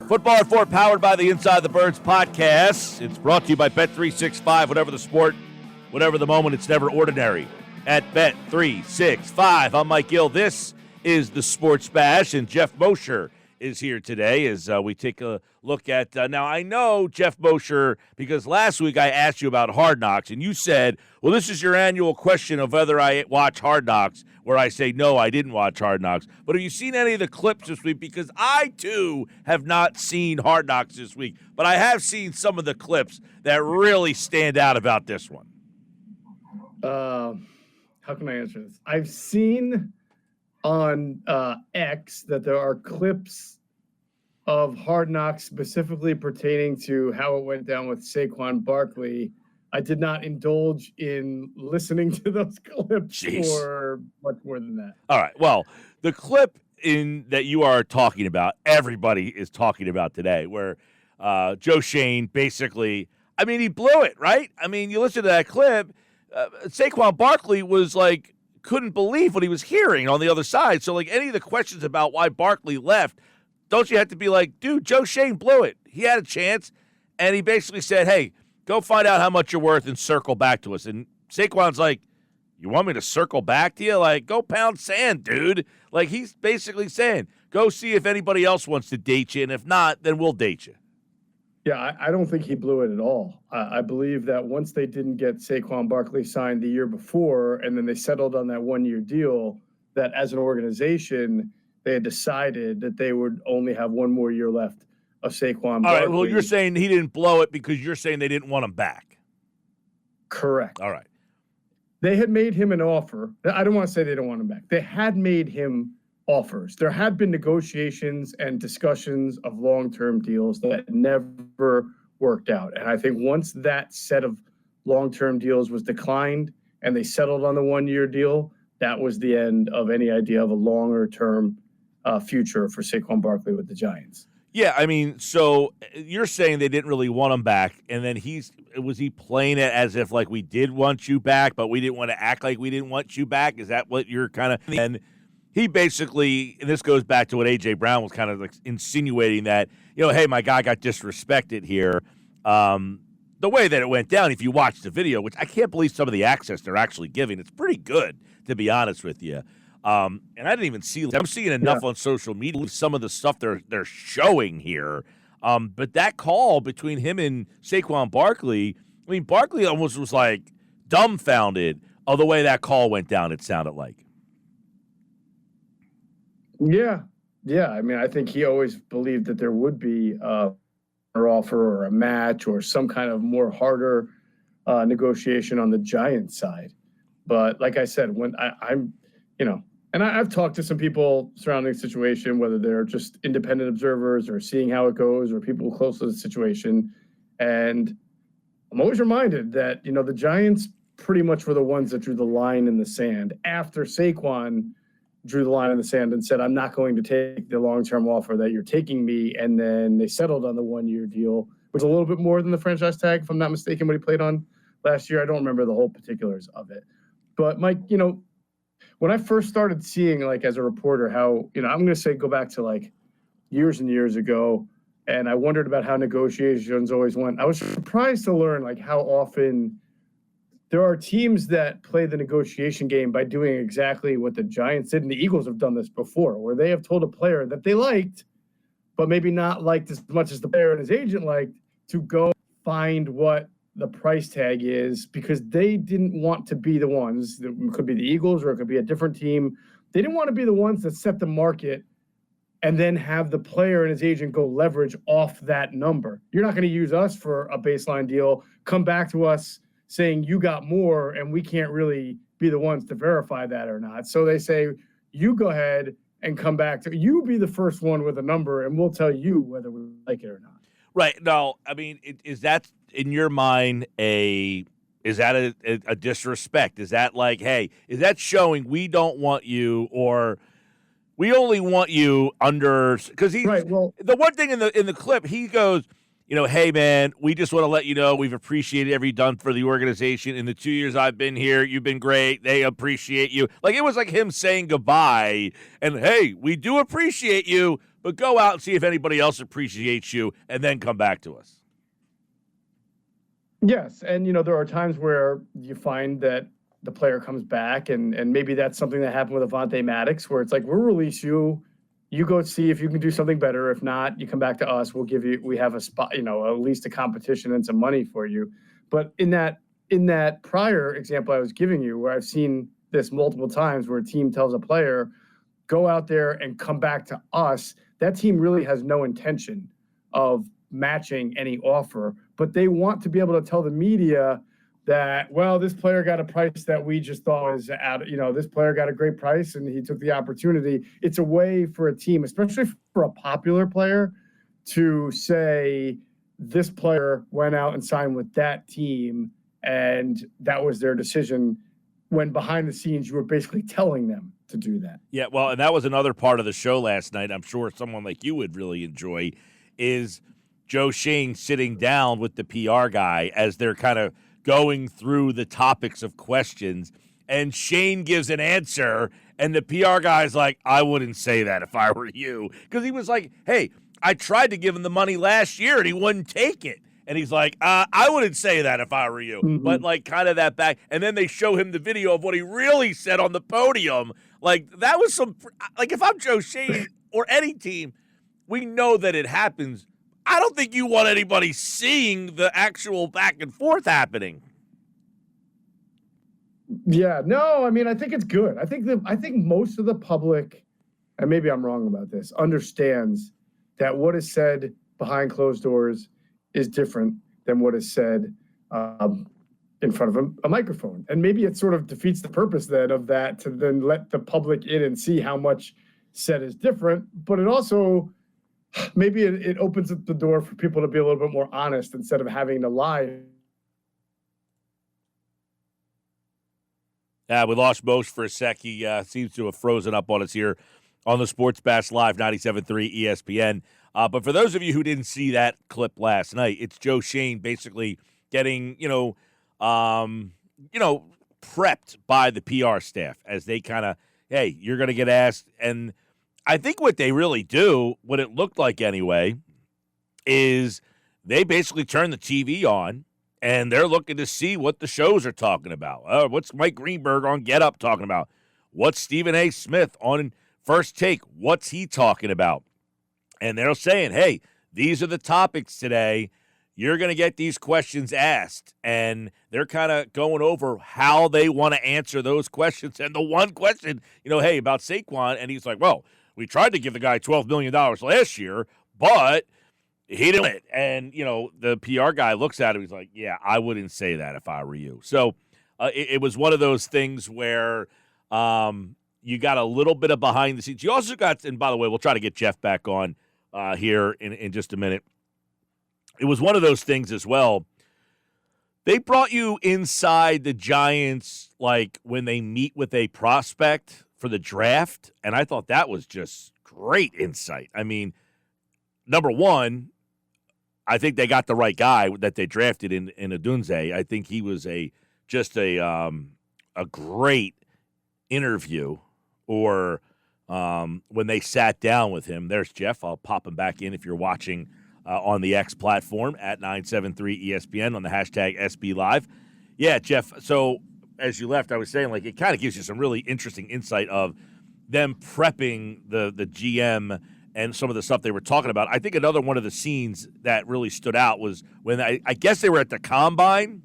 Football at 4, powered by the Inside the Birds podcast. It's brought to you by Bet365. Whatever the sport, whatever the moment, it's never ordinary. At Bet365, I'm Mike Gill. This is the Sports Bash, and Geoff Mosher is here today as we take a look at now, I know, Geoff Mosher, because last week I asked you about Hard Knocks, and you said, well, this is your annual question of whether I watch Hard Knocks, where I say, no, I didn't watch Hard Knocks. But have you seen any of the clips this week? Because I, too, have not seen Hard Knocks this week, but I have seen some of the clips that really stand out about this one. How can I answer this? I've seen on X that there are clips of Hard Knocks specifically pertaining to how it went down with Saquon Barkley. I did not indulge in listening to those clips for much more than that. All right. Well, the clip that you are talking about, everybody is talking about today, where Joe Shane basically, I mean, he blew it, right? I mean, you listen to that clip, Saquon Barkley was like, couldn't believe what he was hearing on the other side. So, like, any of the questions about why Barkley left, don't you have to be like, dude, Joe Shane blew it. He had a chance, and he basically said, hey, go find out how much you're worth and circle back to us. And Saquon's like, you want me to circle back to you? Like, go pound sand, dude. Like, he's basically saying, go see if anybody else wants to date you, and if not, then we'll date you. Yeah, I don't think he blew it at all. I believe that once they didn't get Saquon Barkley signed the year before, and then they settled on that one-year deal, that as an organization, they had decided that they would only have one more year left of Saquon Barkley. All right, well, you're saying he didn't blow it because you're saying they didn't want him back. Correct. All right. They had made him an offer. I don't want to say they don't want him back. They had made him offers. There had been negotiations and discussions of long-term deals that never worked out. And I think once that set of long-term deals was declined and they settled on the one-year deal, that was the end of any idea of a longer-term future for Saquon Barkley with the Giants. Yeah, I mean, so you're saying they didn't really want him back, and then was he playing it as if, like, we did want you back, but we didn't want to act like we didn't want you back? Is that what you're kind of – and he basically, and this goes back to what A.J. Brown was kind of like insinuating that, you know, hey, my guy got disrespected here. The way that it went down, if you watch the video, which I can't believe some of the access they're actually giving, it's pretty good, to be honest with you. And I didn't even see, I'm seeing enough on social media, some of the stuff they're showing here. But that call between him and Saquon Barkley, I mean, Barkley almost was like dumbfounded of the way that call went down, it sounded like. Yeah. I mean, I think he always believed that there would be an offer or a match or some kind of more harder negotiation on the Giants side. But like I said, when I'm, you know, and I've talked to some people surrounding the situation, whether they're just independent observers or seeing how it goes or people close to the situation. And I'm always reminded that, you know, the Giants pretty much were the ones that drew the line in the sand after Saquon drew the line in the sand and said, I'm not going to take the long-term offer that you're taking me. And then they settled on the one-year deal, which was a little bit more than the franchise tag, if I'm not mistaken, what he played on last year. I don't remember the whole particulars of it. But, Mike, you know, when I first started seeing, like, as a reporter, how, you know, I'm going to say go back to, like, years and years ago, and I wondered about how negotiations always went. I was surprised to learn, like, how often there are teams that play the negotiation game by doing exactly what the Giants did, and the Eagles have done this before, where they have told a player that they liked, but maybe not liked as much as the player and his agent liked, to go find what the price tag is, because they didn't want to be the ones. It could be the Eagles or it could be a different team. They didn't want to be the ones that set the market and then have the player and his agent go leverage off that number. You're not going to use us for a baseline deal, come back to us saying you got more, and we can't really be the ones to verify that or not. So they say, you go ahead and come back to, you be the first one with a number, and we'll tell you whether we like it or not. Right. No, I mean, is that, in your mind, a disrespect? Is that like, hey, is that showing we don't want you, or we only want you under, because he, right, well, the one thing in the clip, he goes, hey, man, we just want to let you know we've appreciated everything done for the organization. In the 2 years I've been here, you've been great. They appreciate you. Like, it was like him saying goodbye and, hey, we do appreciate you, but go out and see if anybody else appreciates you and then come back to us. Yes, and there are times where you find that the player comes back, and maybe that's something that happened with Avonte Maddox, where it's like, we'll release you, you go see if you can do something better. If not, you come back to us. We have a spot, at least a competition and some money for you. But in that prior example I was giving you, where I've seen this multiple times, where a team tells a player, go out there and come back to us, that team really has no intention of matching any offer, but they want to be able to tell the media that, well, this player got a price that we just thought was this player got a great price and he took the opportunity. It's a way for a team, especially for a popular player, to say this player went out and signed with that team and that was their decision, when behind the scenes you were basically telling them to do that. Yeah, well, and that was another part of the show last night. I'm sure someone like you would really enjoy is Joe Shane sitting down with the PR guy as they're kind of going through the topics of questions, and Shane gives an answer, and the PR guy's like, I wouldn't say that if I were you. Because he was like, hey, I tried to give him the money last year, and he wouldn't take it. And he's like, I wouldn't say that if I were you. Mm-hmm. But, like, kind of that back. And then they show him the video of what he really said on the podium. Like, that was like, if I'm Joe Shane or any team, we know that it happens. I don't think you want anybody seeing the actual back and forth happening. Yeah, no, I mean, I think it's good. I think most of the public, and maybe I'm wrong about this, understands that what is said behind closed doors is different than what is said in front of a microphone. And maybe it sort of defeats the purpose then of that, to then let the public in and see how much said is different. But it also, maybe it opens up the door for people to be a little bit more honest instead of having to lie. We lost Mosher for a sec. He seems to have frozen up on us here on the Sports Bash Live 97.3 ESPN. But for those of you who didn't see that clip last night, it's Joe Shane basically getting, prepped by the PR staff as they kind of, hey, you're going to get asked. And I think what they really do, what it looked like anyway, is they basically turn the TV on and they're looking to see what the shows are talking about. What's Mike Greenberg on Get Up talking about? What's Stephen A. Smith on First Take? What's he talking about? And they're saying, hey, these are the topics today. You're going to get these questions asked. And they're kind of going over how they want to answer those questions. And the one question, hey, about Saquon, and he's like, well, we tried to give the guy $12 million last year, but he didn't. And, the PR guy looks at him. He's like, yeah, I wouldn't say that if I were you. So it was one of those things where you got a little bit of behind the scenes. You also got, and by the way, we'll try to get Geoff back on here in just a minute. It was one of those things as well. They brought you inside the Giants, like when they meet with a prospect for the draft, and I thought that was just great insight. I mean, number one, I think they got the right guy that they drafted in Odunze. I think he was a great interview. Or when they sat down with him. There's Geoff. I'll pop him back in if you're watching on the X platform at 973 ESPN on the hashtag SB Live. Yeah, Geoff, so as you left, I was saying, like, it kind of gives you some really interesting insight of them prepping the GM and some of the stuff they were talking about. I think another one of the scenes that really stood out was when I guess they were at the Combine,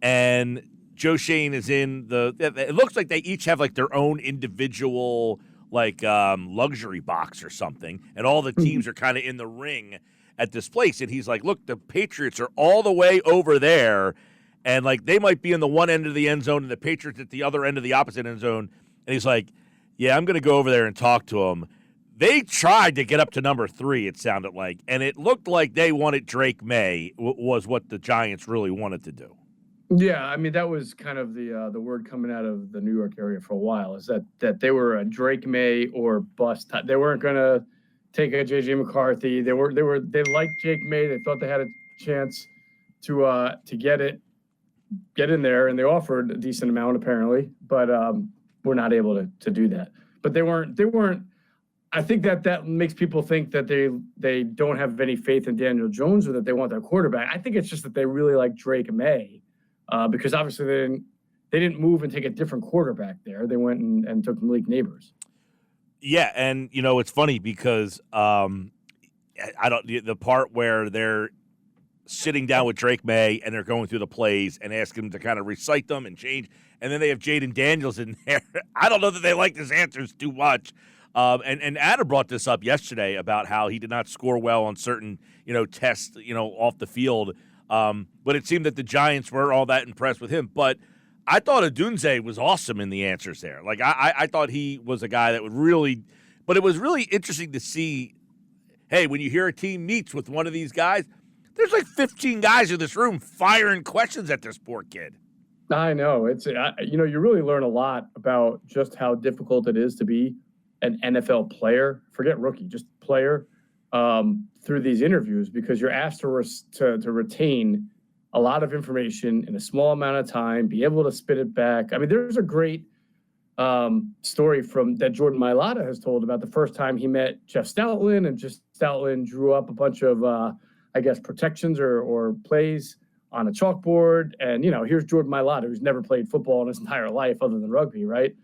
and Joe Shane is in it looks like they each have, like, their own individual, like, luxury box or something, and all the teams are kind of in the ring at this place. And he's like, look, the Patriots are all the way over there, and, like, they might be in the one end of the end zone and the Patriots at the other end of the opposite end zone. And he's like, yeah, I'm going to go over there and talk to them. They tried to get up to number 3, it sounded like, and it looked like they wanted Drake May was what the Giants really wanted to do. Yeah, I mean, that was kind of the word coming out of the New York area for a while, is that they were a Drake May or bust. They weren't going to take a JJ McCarthy. They liked Jake May. They thought they had a chance to get in there, and they offered a decent amount apparently, but were not able to do that. But they weren't. I think that makes people think that they don't have any faith in Daniel Jones or that they want their quarterback. I think it's just that they really like Drake May, because obviously they didn't move and take a different quarterback there. They went and took Malik Neighbors. Yeah, and it's funny because the part where they're sitting down with Drake May and they're going through the plays and asking him to kind of recite them and change, and then they have Jaden Daniels in there. I don't know that they like his answers too much. And Adam brought this up yesterday about how he did not score well on certain tests off the field. But it seemed that the Giants weren't all that impressed with him. But I thought Odunze was awesome in the answers there. Like, I thought he was a guy that would really – but it was really interesting to see, hey, when you hear a team meets with one of these guys, there's like 15 guys in this room firing questions at this poor kid. I know. You really learn a lot about just how difficult it is to be an NFL player, forget rookie, just player, through these interviews, because you're asked to retain a lot of information in a small amount of time, be able to spit it back. I mean, there's a great story that Jordan Mailata has told about the first time he met Jeff Stoutland, and Jeff Stoutland drew up a bunch of, protections or plays on a chalkboard. And, here's Jordan Mailata, who's never played football in his entire life other than rugby, right?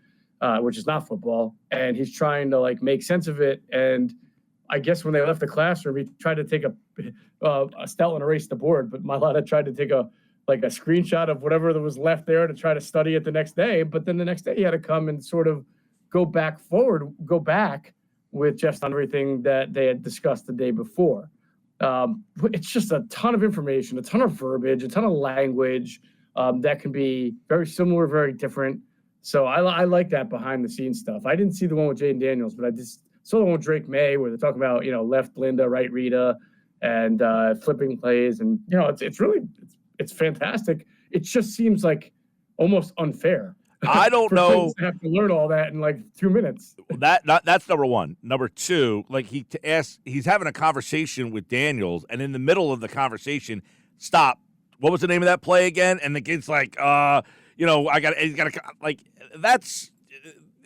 Which is not football. And he's trying to make sense of it. And I guess when they left the classroom, he tried to take a Stoutland erased the board, but Mailata tried to take a screenshot of whatever that was left there to try to study it the next day. But then the next day he had to come and sort of go back with just on everything that they had discussed the day before. It's just a ton of information, a ton of verbiage, a ton of language that can be very similar, very different. So I like that behind the scenes stuff. I didn't see the one with Jaden Daniels, but I just saw the one with Drake May where they're talking about, left Linda, right Rita, and flipping plays. And, it's fantastic. It just seems like almost unfair. I don't know. To have to learn all that in 2 minutes. That's number one. Number two, he's having a conversation with Daniels, and in the middle of the conversation, stop. What was the name of that play again? And the kid's like, that's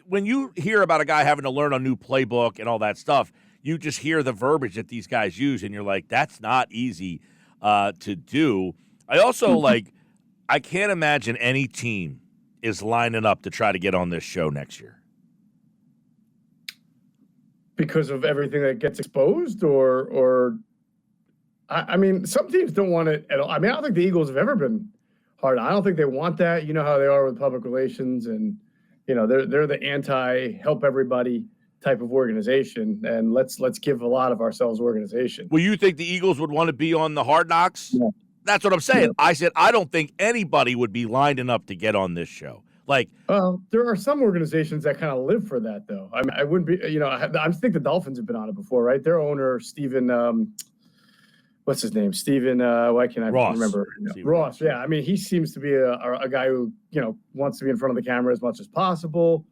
when you hear about a guy having to learn a new playbook and all that stuff, you just hear the verbiage that these guys use, and you're like, that's not easy to do. I also I can't imagine any team is lining up to try to get on this show next year. Because of everything that gets exposed, or I mean, some teams don't want it at all. I mean, I don't think the Eagles have ever been hard. I don't think they want that. You know how they are with public relations, and they're the anti-help everybody type of organization, and let's give a lot of ourselves organization. Well, you think the Eagles would want to be on the Hard Knocks? Yeah. That's what I'm saying. Yeah. I said I don't think anybody would be lining up to get on this show. There are some organizations that kind of live for that, though. I mean, I wouldn't be. I think the Dolphins have been on it before, right? Their owner, Stephen, what's his name? Stephen. Why can't I remember? Ross. Yeah. I mean, he seems to be a guy who wants to be in front of the camera as much as possible.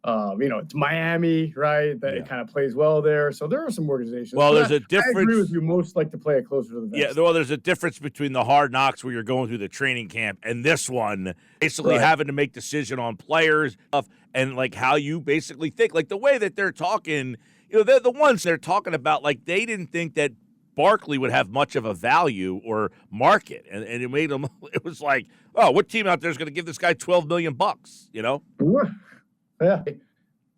It's Miami, right? That it kind of plays well there. So there are some organizations. Well, there's a difference. I agree with you. Most like to play it closer to the vest. Yeah, well, there's a difference between the Hard Knocks where you're going through the training camp and this one, basically having to make decision on players and how you basically think. The way that they're talking, they're the ones they're talking about. They didn't think that Barkley would have much of a value or market, and it made them. It was like, oh, what team out there is going to give this guy $12 million? Yeah,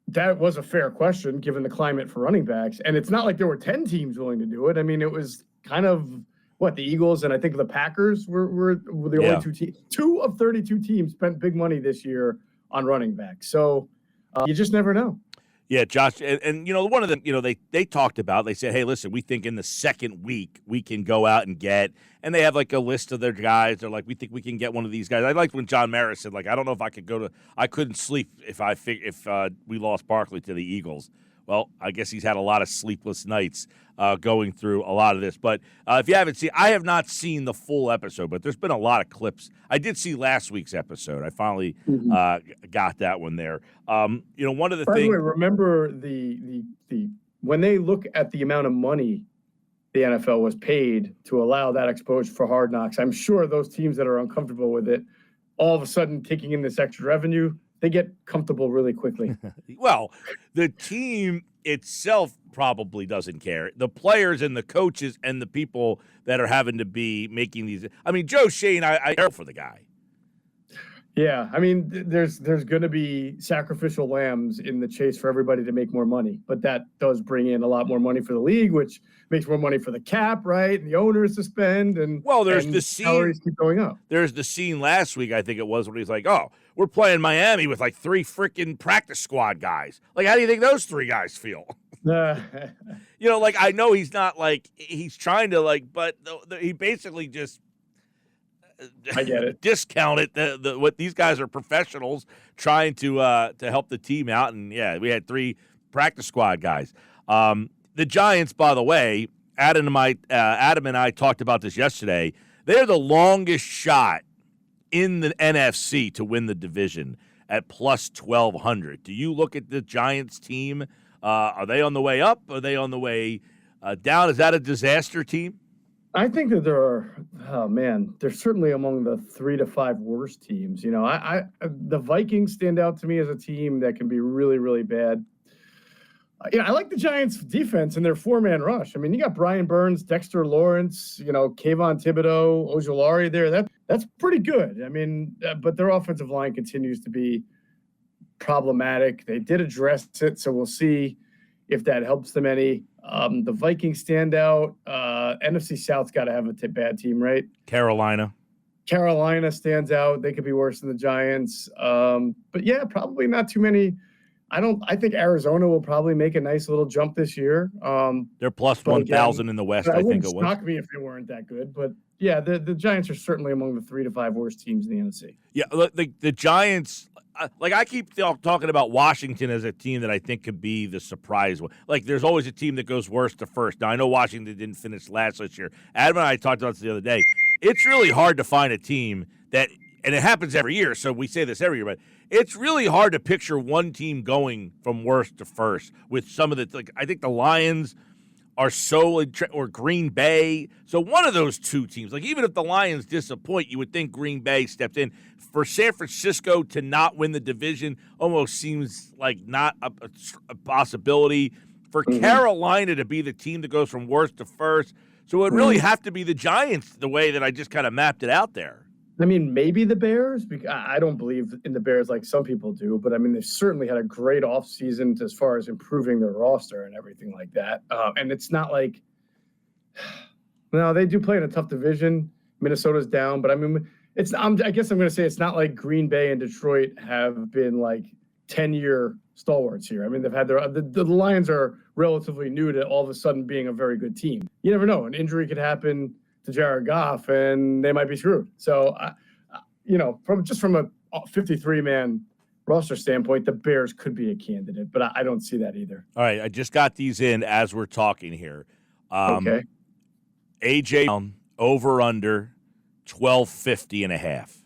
that was a fair question given the climate for running backs. And it's not like there were 10 teams willing to do it. I mean, it was kind of the Eagles and I think the Packers were the only two teams. 2 of 32 teams spent big money this year on running backs. So you just never know. Yeah, Josh, and one of them, they talked about, they said, hey, listen, we think in the second week we can go out and get, and they have a list of their guys. They're like, we think we can get one of these guys. I liked when John Maris said, I don't know if I could I couldn't sleep if we lost Barkley to the Eagles. Well, I guess he's had a lot of sleepless nights going through a lot of this. But if you haven't seen, I have not seen the full episode, but there's been a lot of clips. I did see last week's episode. I finally got that one there. One of the things. By the way, remember the when they look at the amount of money the NFL was paid to allow that exposure for Hard Knocks, I'm sure those teams that are uncomfortable with it, all of a sudden taking in this extra revenue, they get comfortable really quickly. Well, the team itself probably doesn't care. The players and the coaches and the people that are having to be making these. I mean, Joe Shane, I care for the guy. Yeah, I mean, there's going to be sacrificial lambs in the chase for everybody to make more money, but that does bring in a lot more money for the league, which makes more money for the cap, right? And the owners to spend, and there's and the scene. Salaries keep going up. There's the scene last week, I think it was, when he's like, "Oh, we're playing Miami with like 3 freaking practice squad guys. Like, how do you think those 3 guys feel?" Like, I know he's not like he's trying to like, but he basically just. I get it. Discounted what these guys are professionals trying to help the team out, and yeah, we had 3 practice squad guys. The Giants, by the way, Adam and I talked about this yesterday. They're the longest shot in the NFC to win the division at plus 1,200. Do you look at the Giants team? Are they on the way up? Are they on the way down? Is that a disaster team? I think that they're certainly among the 3 to 5 worst teams. The Vikings stand out to me as a team that can be really, really bad. I like the Giants' defense and their 4-man rush. I mean, you got Brian Burns, Dexter Lawrence, Kayvon Thibodeau, Ojulari there. That's pretty good. I mean, but their offensive line continues to be problematic. They did address it, so we'll see if that helps them any. The Vikings stand out. NFC South's got to have a bad team, right? Carolina stands out. They could be worse than the Giants. But yeah, probably not too many. I think Arizona will probably make a nice little jump this year. They're plus 1,000 in the West, I think it was. It wouldn't shock me if they weren't that good. But yeah, the Giants are certainly among the 3 to 5 worst teams in the NFC. Yeah, the Giants. Like, I keep talking about Washington as a team that I think could be the surprise one. Like, there's always a team that goes worst to first. Now, I know Washington didn't finish last this year. Adam and I talked about this the other day. It's really hard to find a team that, and it happens every year, so we say this every year, but it's really hard to picture one team going from worst to first with some of the, like, I think the Lions are or Green Bay. So one of those 2 teams, like, even if the Lions disappoint, you would think Green Bay stepped in. For San Francisco to not win the division almost seems like not a possibility. For Carolina to be the team that goes from worst to first. So it would really have to be the Giants, the way that I just kind of mapped it out there. I mean, maybe the Bears, because I don't believe in the Bears like some people do, but I mean, they certainly had a great offseason as far as improving their roster and everything like that. And it's not like, no, they do play in a tough division. Minnesota's down, but I mean, I guess I'm going to say it's not like Green Bay and Detroit have been like 10-year stalwarts here. I mean, they've had the Lions are relatively new to all of a sudden being a very good team. You never know. An injury could happen to Jared Goff, and they might be screwed. So, from a 53-man roster standpoint, the Bears could be a candidate, but I don't see that either. All right, I just got these in as we're talking here. Okay. AJ over under 1250.5.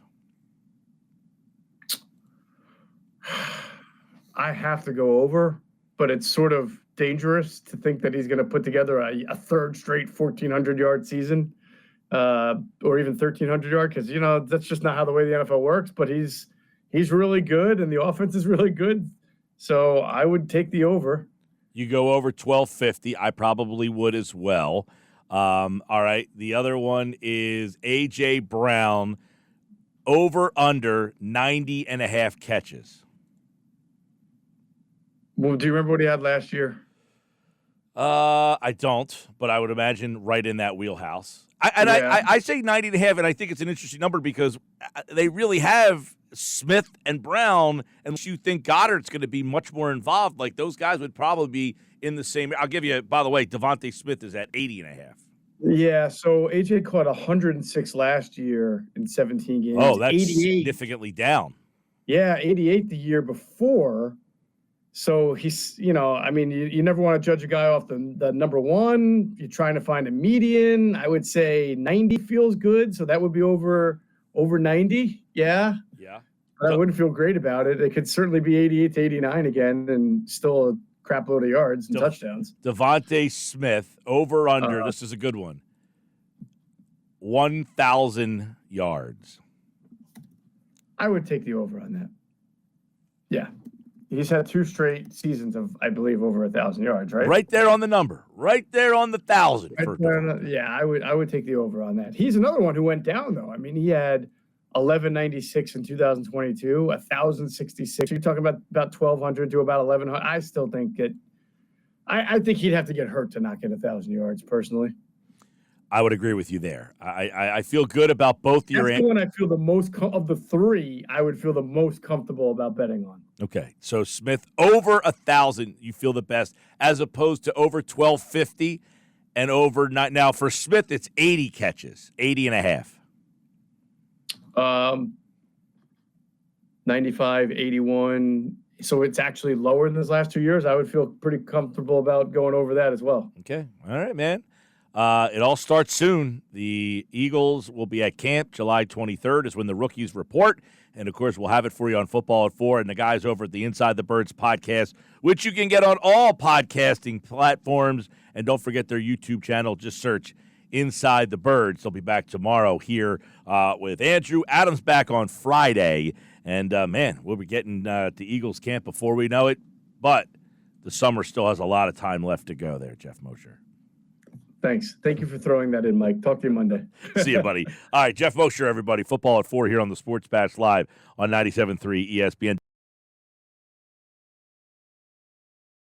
I have to go over, but it's sort of dangerous to think that he's going to put together a third straight 1,400-yard season. Or even 1,300 yard, because that's just not how the way the NFL works. But he's really good, and the offense is really good. So I would take the over. You go over 1250. I probably would as well. All right. The other one is A.J. Brown over under 90.5 catches. Well, do you remember what he had last year? I don't, but I would imagine right in that wheelhouse. I say 90.5, and I think it's an interesting number because they really have Smith and Brown, and you think Goddard's going to be much more involved. Like, those guys would probably be in the same. I'll give you, by the way, Devontae Smith is at 80.5. Yeah, so AJ caught 106 last year in 17 games. Oh, that's 88. Significantly down. Yeah, 88 the year before. So he's, you never want to judge a guy off the number one. You're trying to find a median. I would say 90 feels good. So that would be over 90. Yeah. Yeah. I wouldn't feel great about it. It could certainly be 88 to 89 again and still crap load of yards and touchdowns. Devontae Smith, over under. This is a good one. 1,000 yards. I would take the over on that. Yeah. He's had 2 straight seasons of, I believe, over 1,000 yards, right? Right there on the number. Right there on the 1,000. Yeah, I would take the over on that. He's another one who went down, though. I mean, he had 1,196 in 2022, 1,066. You're talking about 1,200 to about 1,100. I still think that I think he'd have to get hurt to not get 1,000 yards, personally. I would agree with you there. I feel good about both your. That's the one I feel the most of the 3. I would feel the most comfortable about betting on. Okay, so Smith over 1,000. You feel the best, as opposed to over 1,250 and over not now for Smith. It's 80 catches, 80 and a half. 95, 81. So it's actually lower than his last 2 years. I would feel pretty comfortable about going over that as well. Okay, all right, man. It all starts soon. The Eagles will be at camp. July 23rd is when the rookies report. And, of course, we'll have it for you on Football at 4 and the guys over at the Inside the Birds podcast, which you can get on all podcasting platforms. And don't forget their YouTube channel. Just search Inside the Birds. They'll be back tomorrow here with Andrew. Adam's back on Friday. And, man, we'll be getting to Eagles camp before we know it. But the summer still has a lot of time left to go there, Geoff Mosher. Thanks. Thank you for throwing that in, Mike. Talk to you Monday. See you, buddy. All right, Geoff Mosher, everybody. Football at 4 here on the Sports Bash Live on 97.3 ESPN.